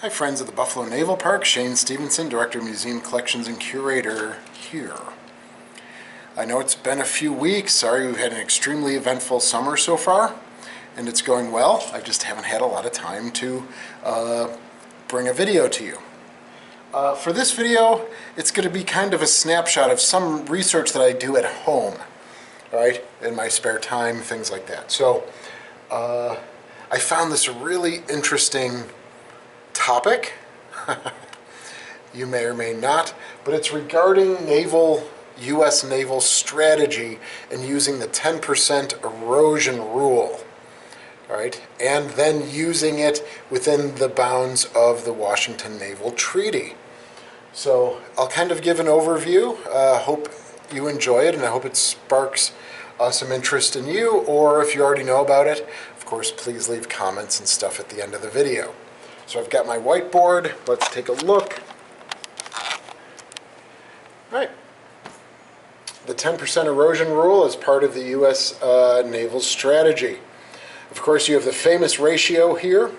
Hi friends of the Buffalo Naval Park, Shane Stevenson, Director of Museum Collections and Curator here. I know it's been a few weeks, sorry we've had an extremely eventful summer so far, and it's going well. I just haven't had a lot of time to bring a video to you. For this video, it's going to be kind of a snapshot of some research that I do at home, right, in my spare time, things like that. So I found this really interesting topic. You may or may not, but it's regarding U.S. naval strategy and using the 10% erosion rule, right? And then using it within the bounds of the Washington Naval Treaty. So I'll kind of give an overview. Hope you enjoy it, and I hope it sparks some interest in you, or if you already know about it, of course, please leave comments and stuff at the end of the video. So I've got my whiteboard. Let's take a look. All right. The 10% erosion rule is part of the U.S. naval strategy. Of course, you have the famous ratio here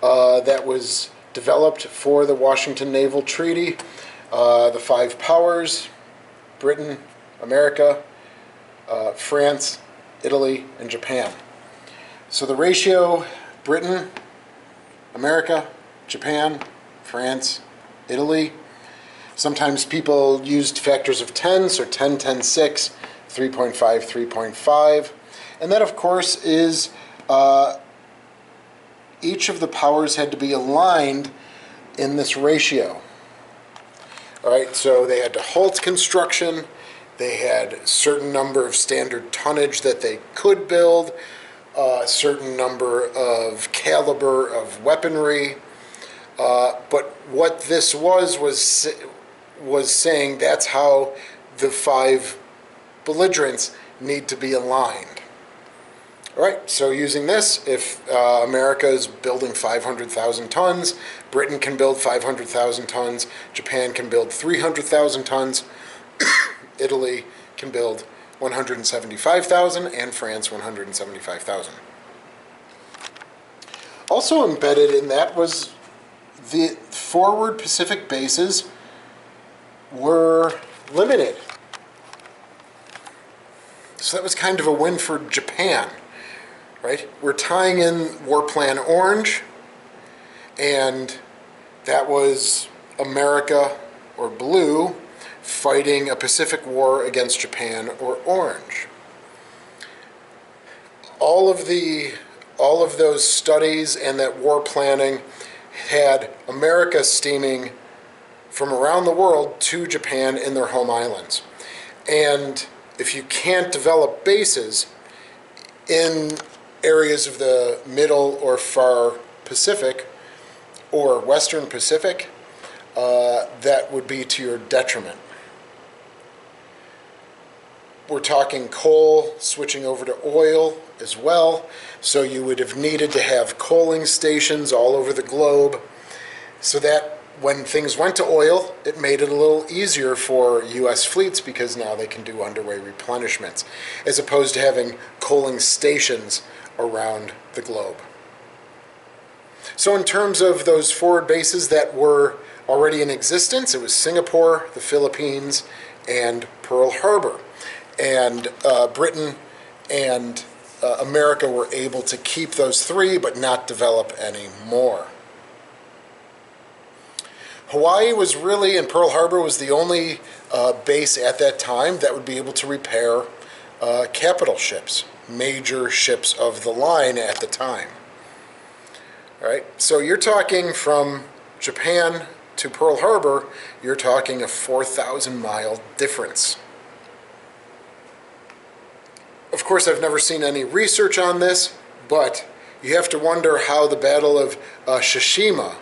that was developed for the Washington Naval Treaty. The five powers: Britain, America, France, Italy, and Japan. So the ratio: Britain, America, Japan, France, Italy. Sometimes people used factors of 10, so 10, 10, 6, 3.5, 3.5. And that, of course, is each of the powers had to be aligned in this ratio. All right, so they had to halt construction. They had a certain number of standard tonnage that they could build, a certain number of caliber of weaponry, but what this was saying that's how the five belligerents need to be aligned. All right, so using this, if America is building 500,000 tons, Britain can build 500,000 tons, Japan can build 300,000 tons, Italy can build 175,000, and France 175,000. Also embedded in that was the forward Pacific bases were limited. So that was kind of a win for Japan, right? We're tying in War Plan Orange, and that was America, or blue, fighting a Pacific war against Japan, or orange. All of those studies and that war planning had America steaming from around the world to Japan in their home islands. And if you can't develop bases in areas of the middle or far Pacific or Western Pacific, that would be to your detriment. We're talking coal switching over to oil as well, so you would have needed to have coaling stations all over the globe, so that when things went to oil, it made it a little easier for U.S. fleets because now they can do underway replenishments, as opposed to having coaling stations around the globe. So in terms of those forward bases that were already in existence, it was Singapore, the Philippines, and Pearl Harbor. And Britain and America were able to keep those three, but not develop any more. Hawaii was really, and Pearl Harbor was the only base at that time that would be able to repair capital ships, major ships of the line at the time. All right, so you're talking from Japan to Pearl Harbor, you're talking a 4,000-mile difference. Of course, I've never seen any research on this, but you have to wonder how the Battle of Shishima,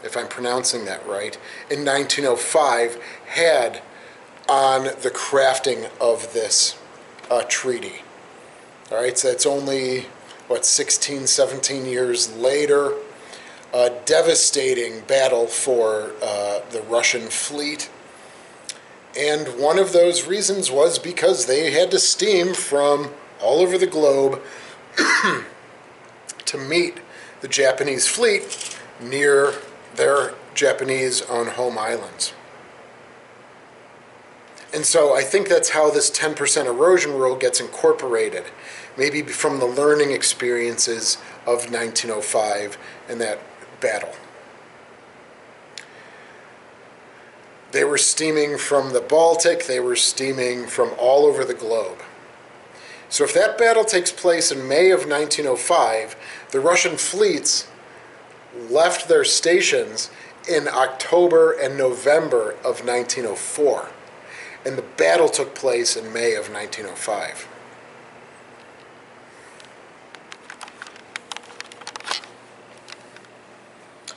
if I'm pronouncing that right, in 1905 had on the crafting of this treaty. All right, so it's only, 16, 17 years later. A devastating battle for the Russian fleet. And one of those reasons was because they had to steam from all over the globe to meet the Japanese fleet near their Japanese-owned home islands. And so I think that's how this 10% erosion rule gets incorporated, maybe from the learning experiences of 1905 and that battle. They were steaming from the Baltic, they were steaming from all over the globe. So if that battle takes place in May of 1905, the Russian fleets left their stations in October and November of 1904. And the battle took place in May of 1905.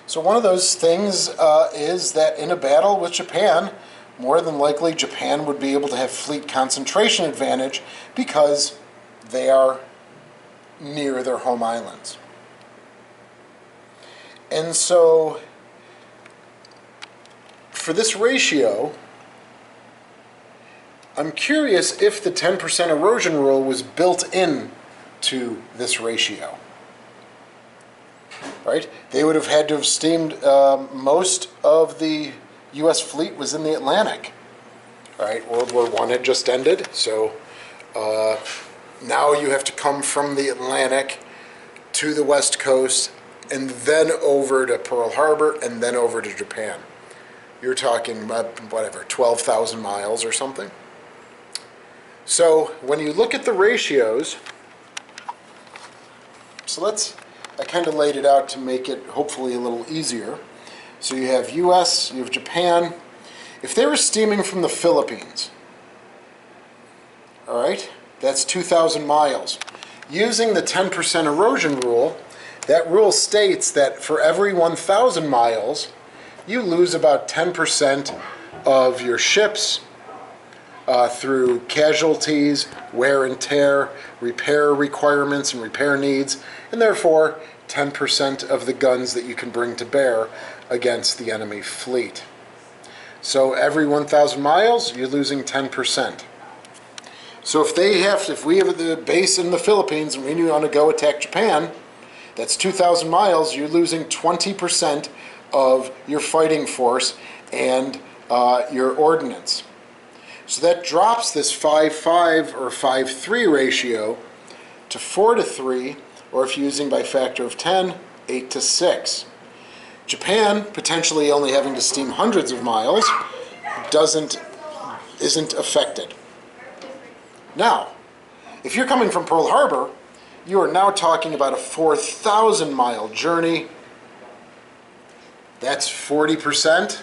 So one of those things is that in a battle with Japan, more than likely Japan would be able to have fleet concentration advantage because they are near their home islands. And so for this ratio, I'm curious if the 10% erosion rule was built in to this ratio. Right? They would have had to have steamed, most of the U.S. fleet was in the Atlantic. All right, World War I had just ended, so now you have to come from the Atlantic to the West Coast and then over to Pearl Harbor and then over to Japan. You're talking about, whatever, 12,000 miles or something. So when you look at the ratios, so I kind of laid it out to make it hopefully a little easier. So you have US, you have Japan. If they were steaming from the Philippines, all right, that's 2,000 miles. Using the 10% erosion rule, that rule states that for every 1,000 miles, you lose about 10% of your ships through casualties, wear and tear, repair requirements and repair needs, and therefore 10% of the guns that you can bring to bear against the enemy fleet. So every 1,000 miles, you're losing 10%. So if we have the base in the Philippines and we want to go attack Japan, that's 2,000 miles, you're losing 20% of your fighting force and your ordnance. So that drops this 5-5 or 5-3 ratio to 4-3, or if you're using by factor of 10, 8-6. Japan, potentially only having to steam hundreds of miles, isn't affected. Now, if you're coming from Pearl Harbor, you are now talking about a 4,000 mile journey. That's 40%.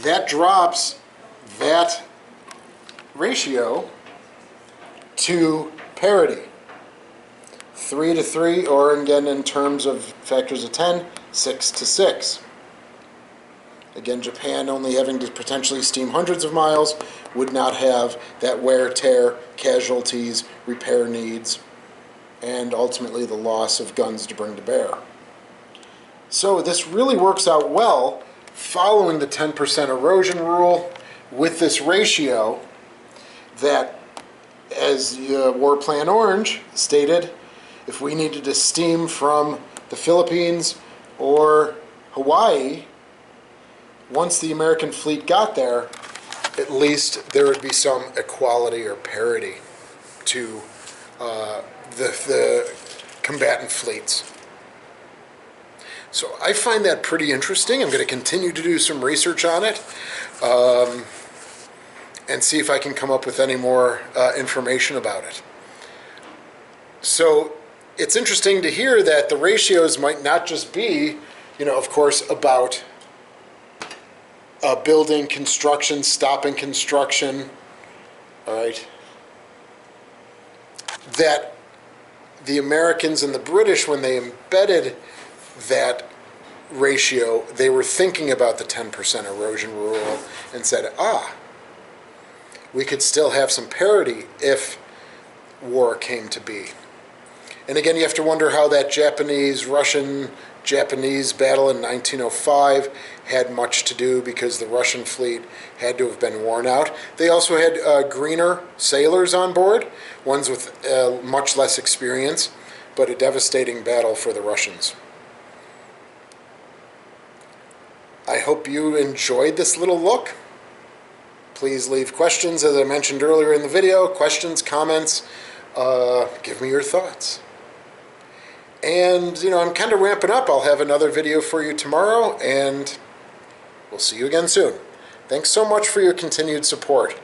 That drops that ratio to parity. 3-3, or again in terms of factors of 10, 6-6. Again, Japan only having to potentially steam hundreds of miles would not have that wear, tear, casualties, repair needs, and ultimately the loss of guns to bring to bear. So this really works out well following the 10% erosion rule with this ratio that, as War Plan Orange stated, if we needed to steam from the Philippines or Hawaii, once the American fleet got there, at least there would be some equality or parity to the combatant fleets. So I find that pretty interesting. I'm going to continue to do some research on it and see if I can come up with any more information about it. So it's interesting to hear that the ratios might not just be, of course, about building, construction, stopping construction, all right, that the Americans and the British, when they embedded that ratio, they were thinking about the 10% erosion rule and said, we could still have some parity if war came to be. And again, you have to wonder how that Russian-Japanese battle in 1905 had much to do, because the Russian fleet had to have been worn out. They also had greener sailors on board, ones with much less experience, but a devastating battle for the Russians. I hope you enjoyed this little look. Please leave questions, as I mentioned earlier in the video. Questions, comments, give me your thoughts. And, I'm kind of ramping up. I'll have another video for you tomorrow, and we'll see you again soon. Thanks so much for your continued support.